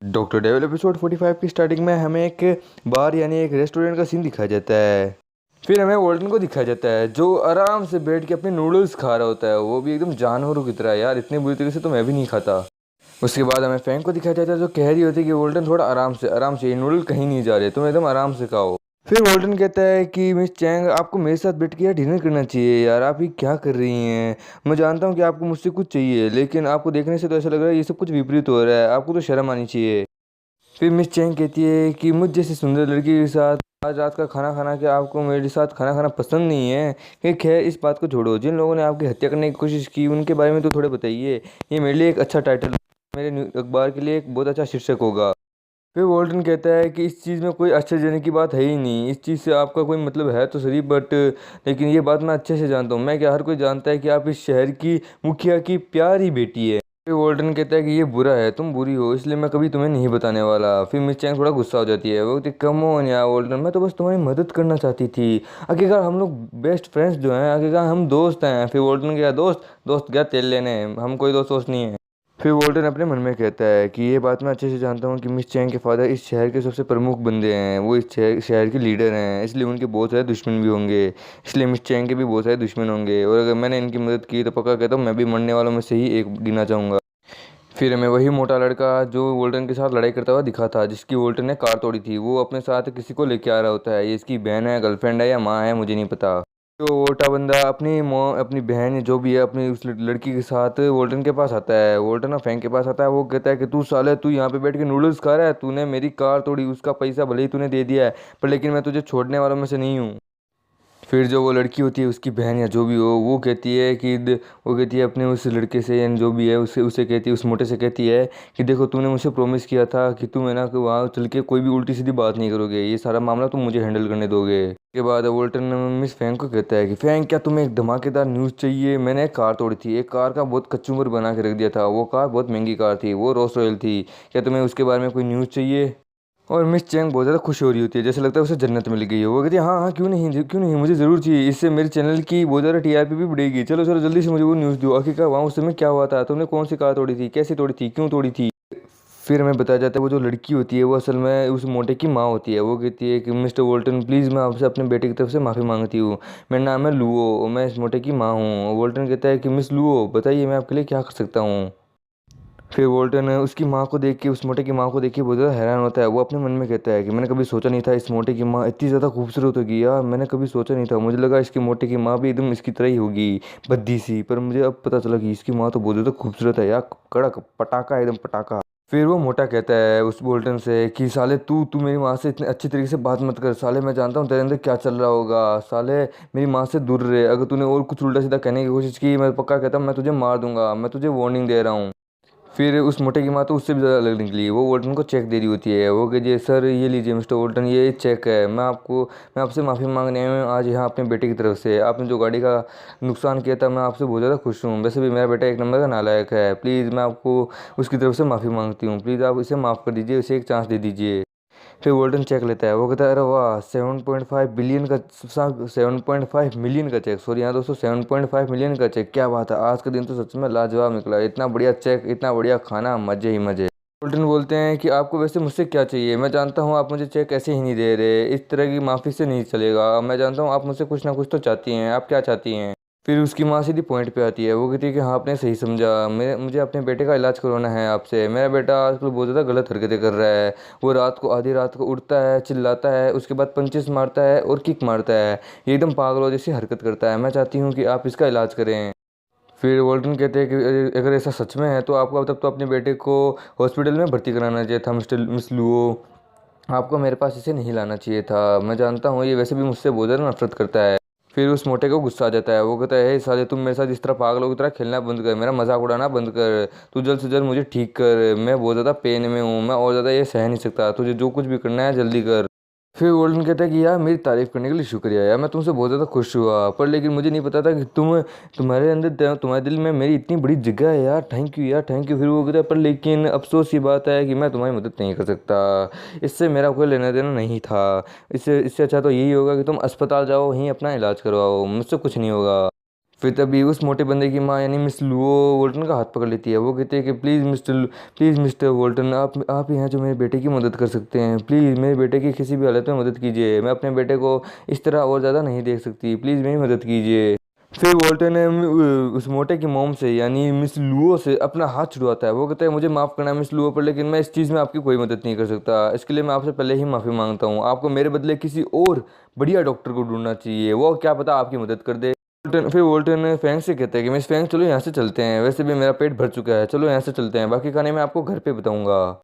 Doctor devil episode 45 की starting में हमें एक बार यानी एक रेस्टोरेंट का सीन दिखाया जाता है। फिर हमें वॉल्टन को दिखाया जाता है जो आराम से बैठ के अपने नूडल्स खा रहा होता है, वो भी एकदम जानवरों की तरह। यार इतनी बुरी तरीके से तो मैं भी नहीं खाता। उसके बाद हमें फैंक को दिखाया जाता है जो कह रही होती है कि वॉल्टन थोड़ा आराम से, ये नूडल कहीं नहीं जा रहे, तुम एकदम आराम से खाओ। फिर वॉल्टन कहता है कि मिस चैंग, आपको मेरे साथ बैठ के यार डिनर करना चाहिए। यार आप ये क्या कर रही हैं? मैं जानता हूँ कि आपको मुझसे कुछ चाहिए, लेकिन आपको देखने से तो ऐसा लग रहा है ये सब कुछ विपरीत हो रहा है, आपको तो शर्म आनी चाहिए। फिर मिस चैंग कहती है कि मुझ जैसी सुंदर लड़की के साथ आज रात का खाना खाना के आपको मेरे साथ खाना खाना पसंद नहीं है। कि खैर इस बात को छोड़ो, जिन लोगों ने आपकी हत्या करने की कोशिश की उनके बारे में तो थोड़े बताइए। ये मेरे लिए एक अच्छा टाइटल, मेरे अखबार के लिए एक बहुत अच्छा शीर्षक होगा। फिर वॉल्टन कहता है कि इस चीज़ में कोई आश्चर्यजनक की बात है ही नहीं, इस चीज़ से आपका कोई मतलब है तो सही, बट लेकिन ये बात मैं अच्छे से जानता हूँ। मैं क्या, हर कोई जानता है कि आप इस शहर की मुखिया की प्यारी बेटी है। फिर वॉल्टन कहता है कि ये बुरा है, तुम बुरी हो, इसलिए मैं कभी तुम्हें नहीं बताने वाला। फिर मिस चैंग थोड़ा गुस्सा हो जाती है, वो कहती कम ऑन यार वॉल्टन, मैं तो बस तुम्हारी मदद करना चाहती थी। आखिरकार हम लोग बेस्ट फ्रेंड्स जो हैं, आखिरकार हम दोस्त हैं। फिर वॉल्टन क्या दोस्त दोस्त गया तेल लेने, हम कोई दोस्त दोस्त नहीं है। फिर वोल्टन अपने मन में कहता है कि ये बात मैं अच्छे से जानता हूँ कि मिस चैंग के फादर इस शहर के सबसे प्रमुख बंदे हैं, वो इस शहर के लीडर हैं, इसलिए उनके बहुत सारे दुश्मन भी होंगे, इसलिए मिस चैंग के भी बहुत सारे दुश्मन होंगे, और अगर मैंने इनकी मदद की तो पक्का कहता हूँ मैं भी मरने वालों में से ही एक गिना चाहूँगा। फिर हमें वही मोटा लड़का जो वोल्टन के साथ लड़ाई करता हुआ दिखा था, जिसकी वोल्टन ने कार तोड़ी थी, वो अपने साथ किसी को लेके आ रहा होता है। ये इसकी बहन है, गर्लफ्रेंड है या माँ है, मुझे नहीं पता। तो वोल्टा बंदा अपनी माँ अपनी बहन जो भी है अपनी उस लड़की के साथ वोल्टन के पास आता है, वोल्टन और फैंक के पास आता है। वो कहता है कि तू साले, तू यहाँ पे बैठ के नूडल्स खा रहा है, तूने मेरी कार तोड़ी, उसका पैसा भले ही तूने दे दिया है, पर लेकिन मैं तुझे छोड़ने वालों में से नहीं हूँ। फिर जो वो लड़की होती है उसकी बहन या जो भी हो, वो कहती है कि वो कहती है अपने उस लड़के से यानी जो भी है उससे उसे कहती है, उस मोटे से कहती है कि देखो तूने मुझसे प्रॉमिस किया था कि तुम है ना कि वहाँ चल के कोई भी उल्टी सीधी बात नहीं करोगे, ये सारा मामला तुम मुझे हैंडल करने दोगे। उसके बाद वोल्टन मिस फैंक को कहता है कि फैंक, क्या तुम्हें एक धमाकेदार न्यूज़ चाहिए? मैंने एक कार तोड़ी थी, एक कार का बहुत कचूमर बना के रख दिया था, वो कार बहुत महंगी कार थी, वो रोल्स रॉयल थी, क्या तुम्हें उसके बारे में कोई न्यूज़ चाहिए? और मिस चैंग बहुत ज़्यादा खुश हो रही होती है, जैसे लगता है उसे जन्नत मिल गई है। वो कहती है हाँ हाँ, क्यों नहीं, मुझे ज़रूर चाहिए, इससे मेरे चैनल की बहुत ज़्यादा टीआरपी भी बढ़ेगी। चलो चलो जल्दी से मुझे वो न्यूज़ दो, आखिरकार वहाँ उस समय क्या हुआ था, तुमने कौन सी कार तोड़ी थी, कैसे तोड़ी थी, क्यों तोड़ी थी? फिर हमें बताया जाता है वो जो लड़की होती है वो असल में उस मोटे की माँ होती है। वो कहती है कि मिस्टर वोल्टन प्लीज़, मैं आपसे अपने बेटे की तरफ से माफ़ी मांगती हूँ, मेरा नाम है लुओ, मैं इस मोटे की माँ हूँ। वोल्टन कहता है कि मिस लुओ बताइए मैं आपके लिए क्या कर सकता हूँ। फिर वोल्टन उसकी माँ को देख के, उस मोटे की माँ को देख के बहुत ज़्यादा हैरान होता है। वो अपने मन में कहता है कि मैंने कभी सोचा नहीं था इस मोटे की माँ इतनी ज़्यादा खूबसूरत होगी, यार मैंने कभी सोचा नहीं था, मुझे लगा इसकी मोटे की माँ भी एकदम इसकी तरह ही होगी, भद्दी सी, पर मुझे अब पता चला कि इसकी माँ तो बहुत ज़्यादा खूबसूरत है यार, कड़क पटाखा एकदम पटाखा। फिर वो मोटा कहता है उस बोल्टन से कि साले तू तू मेरी माँ से इतने अच्छी तरीके से बात मत कर साले, मैं जानता हूँ तेरे अंदर क्या चल रहा होगा, साले मेरी माँ से दूर रहे, अगर तूने और कुछ उल्टा सीधा कहने की कोशिश की मैं पक्का कहता हूँ मैं तुझे मार दूंगा, मैं तुझे वार्निंग दे रहा हूँ। फिर उस मोटे की माँ तो उससे भी ज़्यादा अलग निकली, वो वोल्टन को चेक दे रही होती है। वो कहिए सर ये लीजिए मिस्टर वोल्टन, ये चेक है, मैं आपसे माफ़ी मांगने आया हूँ आज यहाँ अपने बेटे की तरफ से, आपने जो गाड़ी का नुकसान किया था मैं आपसे बहुत ज़्यादा खुश हूँ, वैसे भी मेरा बेटा एक नंबर का नालायक है, प्लीज़ मैं आपको उसकी तरफ से माफ़ी मांगती हूँ, प्लीज़ आप इसे माफ़ कर दीजिए, उसे एक चांस दे दीजिए। फिर वोल्टन चेक लेता है, वो कहता है अरे वाह 7.5 बिलियन का 7.5 मिलियन का चेक, सॉरी यहाँ दोस्तों 7.5 मिलियन का चेक, क्या बात है, आज का दिन तो सच में लाजवाब निकला, इतना बढ़िया चेक, इतना बढ़िया खाना, मज़े ही मज़े। वोल्टन बोलते हैं कि आपको वैसे मुझसे क्या चाहिए, मैं जानता हूँ आप मुझे चेक ऐसे ही नहीं दे रहे, इस तरह की माफ़ी से नहीं चलेगा, मैं जानता हूँ आप मुझसे कुछ ना कुछ तो चाहती हैं, आप क्या चाहती हैं? फिर उसकी माँ सीधी पॉइंट पे आती है, वो कहती है कि हाँ आपने सही समझा, मुझे अपने बेटे का इलाज करवाना है आपसे, मेरा बेटा आजकल बहुत ज़्यादा गलत हरकतें कर रहा है, वो रात को आधी रात को उठता है, चिल्लाता है, उसके बाद पंचेस मारता है और किक मारता है, ये एकदम पागलों जैसी हरकत करता है, मैं चाहती हूँ कि आप इसका इलाज करें। फिर वोल्टन कहते हैं कि अगर ऐसा सच में है तो आपको अब तक तो अपने बेटे को हॉस्पिटल में भर्ती कराना चाहिए था मिस लुओ, आपको मेरे पास इसे नहीं लाना चाहिए था, मैं जानता हूँ ये वैसे भी मुझसे बहुत ज़्यादा नफरत करता है। फिर उस मोटे को गुस्सा आ जाता है, वो कहता है हे साले तुम मेरे साथ इस तरह पागलों की तरह खेलना बंद कर, मेरा मजाक उड़ाना बंद कर, तू जल्द से जल्द मुझे ठीक कर, मैं बहुत ज़्यादा पेन में हूँ, मैं और ज़्यादा ये सह नहीं सकता, तुझे जो कुछ भी करना है जल्दी कर। फिर गोल्डन कहता है कि यार मेरी तारीफ़ करने के लिए शुक्रिया यार, मैं तुमसे बहुत ज़्यादा खुश हुआ, पर लेकिन मुझे नहीं पता था कि तुम्हारे अंदर तुम्हारे दिल में मेरी इतनी बड़ी जगह है यार, थैंक यू यार थैंक यू। फिर वो कहता है पर लेकिन अफसोस की बात है कि मैं तुम्हारी मदद नहीं कर सकता, इससे मेरा कोई लेना देना नहीं था, इससे इससे अच्छा तो यही होगा कि तुम अस्पताल जाओ, वहीं अपना इलाज करवाओ, मुझसे कुछ नहीं होगा। फिर तभी उस मोटे बंदे की माँ यानी मिस लुओ वोल्टन का हाथ पकड़ लेती है। वो कहती है कि प्लीज़ मिस्टर वोल्टन, आप हैं जो मेरे बेटे की मदद कर सकते हैं। प्लीज़ मेरे बेटे की किसी भी हालत में मदद कीजिए। मैं अपने बेटे को इस तरह और ज़्यादा नहीं देख सकती। प्लीज़ मेरी मदद कीजिए। फिर वोल्टर ने उस मोटे की मोम से यानी मिस लुओ से अपना हाथ छुड़वाता है। वो कहता है मुझे माफ़ करना मिस लुओ पर, लेकिन मैं इस चीज़ में आपकी कोई मदद नहीं कर सकता। इसके लिए मैं आपसे पहले ही माफ़ी मांगता हूँ। आपको मेरे बदले किसी और बढ़िया डॉक्टर को ढूंढना चाहिए, वो क्या पता आपकी मदद कर दे। फिर वोल्टन फैंग से कहता है कि मिस फैंग चलो यहाँ से चलते हैं, वैसे भी मेरा पेट भर चुका है, चलो यहाँ से चलते हैं, बाकी खाने मैं आपको घर पे बताऊँगा।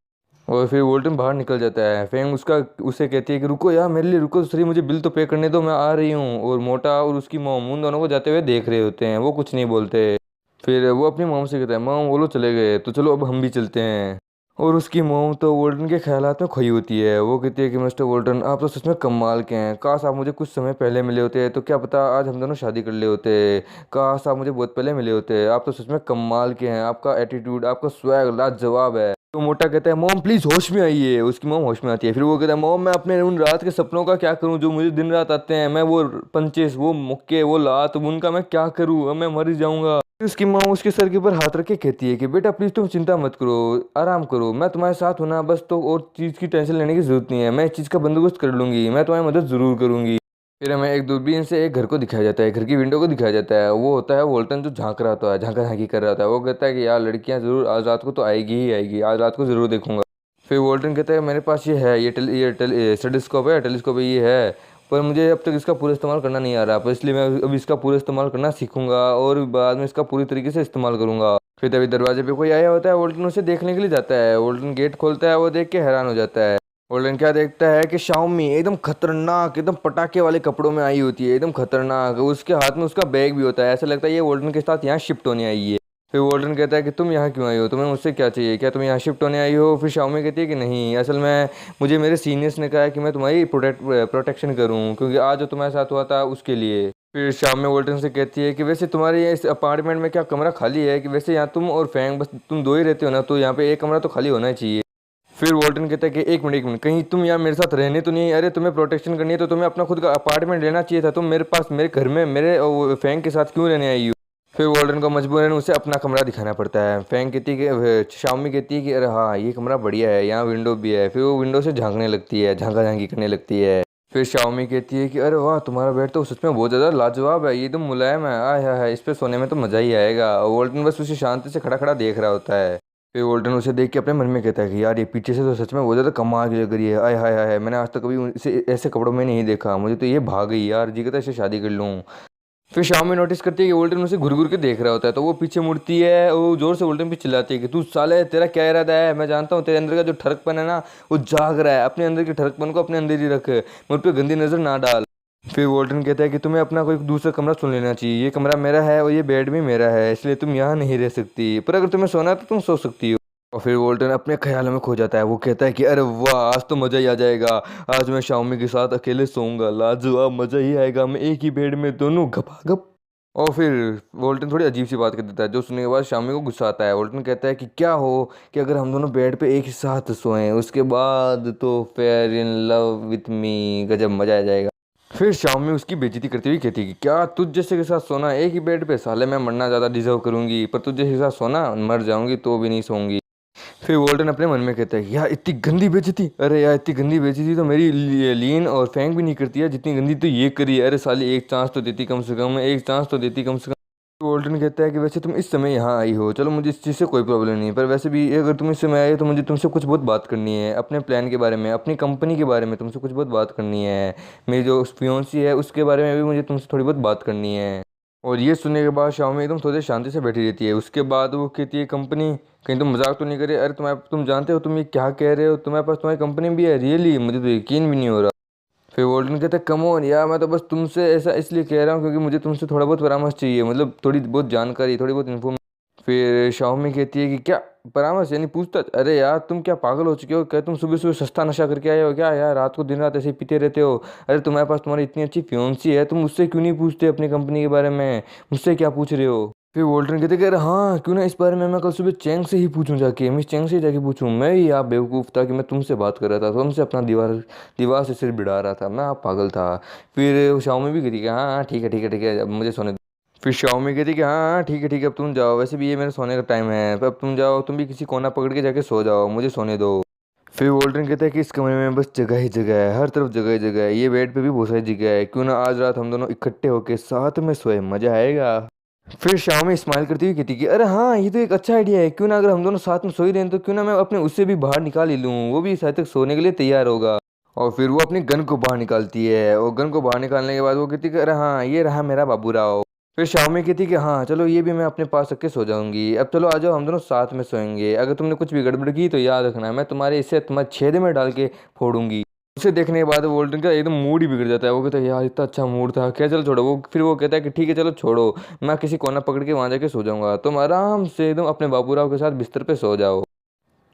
और फिर वोल्टन बाहर निकल जाता है। फेंग उसे कहती है कि रुको यार, मेरे लिए रुको तो सही, मुझे बिल तो पे करने दो, मैं आ रही हूँ। और मोटा और उसकी मोम उन दोनों को जाते हुए देख रहे होते हैं, वो कुछ नहीं बोलते। फिर वो अपनी मोम से कहता है मोम वो लोग चले गए तो चलो अब हम भी चलते हैं। और उसकी मोम तो वोल्टन के ख्यालात में खोई होती है। वो कहती है कि मिस्टर वोल्टन आप तो सच में कमाल के हैं, काश आप मुझे कुछ समय पहले मिले होते तो क्या पता आज हम दोनों शादी कर ले होते। काश आप मुझे बहुत पहले मिले होते, आप तो सच में कमाल के हैं, आपका एटीट्यूड आपका स्वैग लाजवाब है। तो मोटा कहता है मॉम प्लीज़ होश में आइए। उसकी मॉम होश में आती है। फिर वो कहता है मॉम मैं अपने उन रात के सपनों का क्या करूं जो मुझे दिन रात आते हैं, मैं वो पंचेस वो मुक्के वो लात उनका मैं क्या करूं, अब मैं मर ही जाऊंगा। फिर उसकी मॉम उसके सर के ऊपर हाथ रख के कहती है कि बेटा प्लीज़ तुम चिंता मत करो, आराम करो, मैं तुम्हारे साथ हूं ना, बस तो और चीज़ की टेंशन लेने की ज़रूरत नहीं है, मैं इस चीज़ का बंदोबस्त कर लूंगी, मैं तुम्हारी मदद ज़रूर करूंगी। फिर हमें एक दूरबीन से एक घर को दिखाया जाता है, घर की विंडो को दिखाया जाता है। वो होता है वोल्टन जो झांक रहा होता है, झांका झांकी कर रहा होता है। वो कहता है कि यार लड़कियां ज़रूर आज रात को तो आएगी ही आएगी, आज रात को ज़रूर देखूंगा। फिर वोल्टन कहता है मेरे पास ये है, ये टेलीस्कोप है ये है, पर मुझे अब तक इसका पूरा इस्तेमाल करना नहीं आ रहा, पर इसलिए मैं अब इसका पूरा इस्तेमाल करना सीखूंगा और बाद में इसका पूरी तरीके से इस्तेमाल करूंगा। फिर तभी दरवाजे पे कोई आया होता है, वोल्टन उसे देखने के लिए जाता है। वोल्टन गेट खोलता है, वो देख के हैरान हो जाता है। वोल्टन क्या देखता है कि शाओमी एकदम खतरनाक एकदम पटाखे वाले कपड़ों में आई होती है, एकदम खतरनाक, उसके हाथ में उसका बैग भी होता है, ऐसा लगता है ये वोल्टन के साथ यहाँ शिफ्ट होने आई है। फिर वोल्टन कहता है कि तुम यहाँ क्यों आई हो, तुम्हें मुझसे क्या चाहिए, क्या तुम यहाँ शिफ्ट होने आई हो। फिर शाओमी कहती है कि नहीं, असल में मुझे मेरे सीनियर्स ने कहा है कि मैं तुम्हारी प्रोटेक्शन करूँ, क्योंकि आज जो तुम्हारे साथ हुआ था उसके लिए। फिर शाम में वोल्टन से कहती है कि वैसे तुम्हारे इस अपार्टमेंट में क्या कमरा खाली है, कि वैसे यहाँ तुम और फैंग बस तुम दो ही रहते हो ना, तो यहाँ पे एक कमरा तो खाली होना ही चाहिए। फिर वोल्टन कहता है कि एक मिनट कहीं तुम यार मेरे साथ रहने तो नहीं, अरे तुम्हें प्रोटेक्शन करनी है तो तुम्हें अपना खुद का अपार्टमेंट लेना चाहिए था, तुम मेरे पास मेरे घर में मेरे फैंग के साथ क्यों रहने आई हो। फिर वोल्टन को मजबूरन उसे अपना कमरा दिखाना पड़ता है। फैंग कहती है कि शाओमी कहती है कि अरे हाँ ये कमरा बढ़िया है, यहाँ विंडो भी है। फिर वो विंडो से झांकने लगती है, झांका झांकी करने लगती है। फिर शाओमी कहती है कि अरे वाह तुम्हारा बेड तो सच में बहुत ज़्यादा लाजवाब है, ये एकदम मुलायम है, आय हाय हाय, इस पे सोने में तो मज़ा ही आएगा। वोल्टन बस उसे शांति से खड़ा खड़ा देख रहा होता है। फिर वोल्टन उसे देख के अपने मन में कहता है कि यार ये पीछे से तो सच में बहुत ज़्यादा कमाल की लग रही है, आय हाय हाय हाय, मैंने आज तक कभी इसे ऐसे कपड़ों में नहीं देखा, मुझे तो ये भाग गई यार, जी कहता है इसे शादी कर लूँ। फिर शाम में नोटिस करती है कि वोल्टन उसे घुर घुर के देख रहा होता है, तो वो पीछे मुड़ती है, वो जोर से वोल्टन पे चिल्लाती है कि तू साले तेरा क्या इरादा है, मैं जानता हूँ तेरे अंदर का जो ठरकपन है ना वो जाग रहा है, अपने अंदर के ठरकपन को अपने अंदर ही रख, मुझ पे गंदी नज़र ना डाल। फिर वोल्टन कहता है कि तुम्हें अपना कोई दूसरा कमरा चुन लेना चाहिए, ये कमरा मेरा है और ये बेड भी मेरा है, इसलिए तुम यहाँ नहीं रह सकती, पर अगर तुम्हें सोना है तो तुम सो सकती हो। और फिर वोल्टन अपने ख्यालों में खो जाता है। वो कहता है कि अरे वाह आज तो मज़ा ही आ जाएगा, आज मैं शाओमी के साथ अकेले सोऊंगा, लाजवाब मज़ा ही आएगा, मैं एक ही बेड में दोनों गपागप। और फिर वोल्टन थोड़ी अजीब सी बात कर देता है, जो सुनने के बाद शामी को गुस्सा आता है। वोल्टन कहता है कि क्या हो कि अगर हम दोनों बेड पे एक ही साथ सोएं उसके बाद तो fair in love with me, गजब मजा आ जाएगा। फिर शामी उसकी बेइज्जती करती हुई कहती है कि क्या तुझ जैसे के साथ सोना एक ही बेड पे, साले मैं मरना ज़्यादा डिजर्व करूंगी, पर तुझ जैसे के साथ सोना मर जाऊंगी तो भी नहीं सोऊंगी। फिर वोल्टन अपने मन में कहता है कि यार इतनी गंदी बेइज्जती, अरे यार इतनी गंदी बेइज्जती तो मेरी लीन और फैंग भी नहीं करती है जितनी गंदी तो ये करी है, अरे साली एक चांस तो देती कम से कम, एक चांस तो देती कम से कम। वोल्टन कहता है कि वैसे तुम इस समय यहाँ आई हो, चलो मुझे इस चीज़ से कोई प्रॉब्लम नहीं है, पर वैसे भी अगर तुम इस समय आए हो तो मुझे तुमसे कुछ बहुत बात करनी है, अपने प्लान के बारे में, अपनी कंपनी के बारे में तुमसे कुछ बहुत बात करनी है, मेरी जो फियोंसी है उसके बारे में भी मुझे तुमसे थोड़ी बहुत बात करनी है। और ये सुनने के बाद शाओमी एकदम थोड़ी देर शांति से बैठी रहती है। उसके बाद वो कहती है कंपनी, कहीं तुम मजाक तो नहीं करे, अरे तुम जानते हो तुम ये क्या कह रहे हो, तुम्हारे पास तुम्हारी कंपनी भी है, रियली मुझे तो यकीन भी नहीं हो रहा। फिर वोल्टन कहता है कम ऑन यार, मैं तो बस तुमसे ऐसा इसलिए कह रहा हूँ क्योंकि मुझे तुमसे थोड़ा बहुत परामर्श चाहिए, मतलब थोड़ी बहुत जानकारी, थोड़ी बहुत इन्फॉर्मेशन। फिर शाओमी कहती है कि क्या परामर्श यानी पूछताछ, अरे यार तुम क्या पागल हो चुके हो क्या, तुम सुबह सुबह सस्ता नशा करके आए हो क्या यार, रात को दिन रात ऐसे ही पीते रहते हो, अरे तुम्हारे पास तुम्हारी इतनी अच्छी फियोंसी है, तुम उससे क्यों नहीं पूछते अपनी कंपनी के बारे में, मुझसे क्या पूछ रहे हो। फिर वोल्टन कहते कि अरे हाँ क्यों ना, इस बारे में मैं कल सुबह चैंग से ही पूछूं, जाके मिस चैंग से ही जाके पूछूं, मैं ही आप बेवकूफ़ था कि मैं तुमसे बात कर रहा था, तुमसे अपना दीवार दीवार से सिर भिड़ा रहा था, मैं आप पागल था। फिर शाओमी भी कहती कि हाँ हाँ ठीक है ठीक है ठीक है, अब मुझे सोने दो। फिर शाओमी कहती कि हाँ हाँ ठीक है अब तुम जाओ, वैसे भी ये मेरे सोने का टाइम है, अब तुम जाओ, तुम भी किसी कोना पकड़ के जाके सो जाओ, मुझे सोने दो। फिर वोल्टन कहता है कि इस कमरे में बस जगह ही जगह है, हर तरफ जगह ही जगह है, ये बेड पे भी बहुत सारी जगह है, क्यों ना आज रात हम दोनों इकट्ठे होके साथ में सोए, मजा आएगा। फिर शाओमी स्माइल करती हुई कहती कि अरे हाँ ये तो एक अच्छा आइडिया है, क्यों ना अगर हम दोनों साथ में सो ही रहे हैं तो क्यों ना मैं अपने उससे भी बाहर निकाल ही लूँ, वो भी शायद तक सोने के लिए तैयार होगा। और फिर वो अपनी गन को बाहर निकालती है, और गन को बाहर निकालने के बाद वो कहती कि अरे हाँ ये रहा मेरा बाबू राव। फिर शाओमी कहती कि हाँ चलो ये भी मैं अपने पास रख के सो जाऊंगी, अब चलो आ जाओ हम दोनों साथ में सोएंगे, अगर तुमने कुछ भी गड़बड़ की तो याद रखना मैं तुम्हारे इससे तुम्हारे छेदे में डाल के फोड़ूंगी। उसे देखने के बाद वोल्टन का एकदम मूड ही बिगड़ जाता है, वो कहता है यार इतना अच्छा मूड था क्या, चलो छोड़ो, वो फिर वो कहता है कि ठीक है चलो छोड़ो, मैं किसी कोना पकड़ के वहां जाके सो जाऊंगा, तुम आराम से एकदम अपने बाबूराव के साथ बिस्तर पे सो जाओ।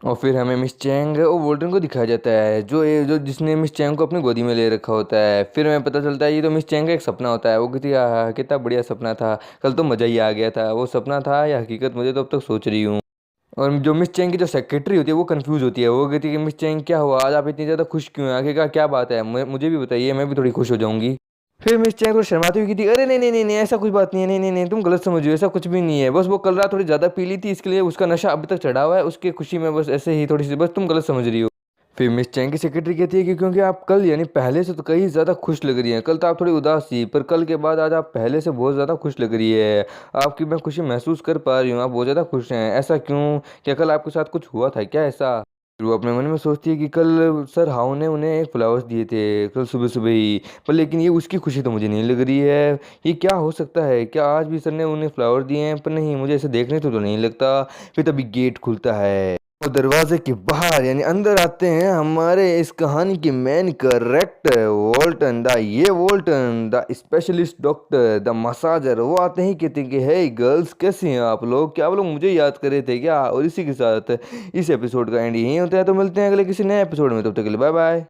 और फिर हमें मिस चैंग और वोल्टन को दिखाया जाता है, जो जिसने मिस चैंग को अपनी गोदी में ले रखा होता है। फिर हमें पता चलता है ये तो मिस चैंग का एक सपना होता है, वो कहती है आहा, कितना बढ़िया सपना था, कल तो मज़ा ही आ गया था, वो सपना था या हकीकत मुझे तो अब तक सोच रही हूँ। और जो मिस चैंग की जो सेक्रेटरी होती है वो कंफ्यूज होती है, वो कहती है कि मिस चैंग क्या हुआ, आज आप इतनी ज़्यादा खुश क्यों हैं, आखिर क्या बात है, मुझे भी बताइए, मैं भी थोड़ी खुश हो जाऊंगी। फिर मिस चैंग को शर्माती हुई कहती अरे नहीं ऐसा कुछ बात नहीं है, नहीं तुम गलत समझ रही हो, ऐसा कुछ भी नहीं है, बस वो कल रात थोड़ी ज़्यादा पी ली थी, इसके लिए उसका नशा अभी तक चढ़ा हुआ है, उसकी खुशी में बस ऐसे ही थोड़ी सी, बस तुम गलत समझ रही हो। फिर मिस चैंग की सेक्रेटरी कहती है कि क्योंकि आप कल यानी पहले से तो कहीं ज़्यादा खुश लग रही हैं, कल तो आप थोड़ी उदास थी पर कल के बाद आज आप पहले से बहुत ज़्यादा खुश लग रही है, आपकी मैं खुशी महसूस कर पा रही हूँ, आप बहुत ज़्यादा खुश हैं, ऐसा क्यों, क्या कल आपके साथ कुछ हुआ था क्या ऐसा। फिर वो अपने मन में सोचती है कि कल सर हाउ ने उन्हें एक फ्लावर्स दिए थे कल सुबह सुबह ही, पर लेकिन ये उसकी खुशी तो मुझे नहीं लग रही है, ये क्या हो सकता है, क्या आज भी सर ने उन्हें फ्लावर दिए हैं, पर नहीं मुझे ऐसे देखने तो नहीं लगता। फिर तभी गेट खुलता है और दरवाजे के बाहर यानी अंदर आते हैं हमारे इस कहानी के मेन करेक्टर वोल्टन द, ये Walton the specialist doctor the massager, वो आते ही कहते हैं कि हे गर्ल्स कैसी हैं आप लोग, क्या आप लोग मुझे याद कर रहे थे क्या। और इसी के साथ इस एपिसोड का एंड यही होता है, तो मिलते हैं अगले किसी नए एपिसोड में, तब तक के लिए बाय बाय।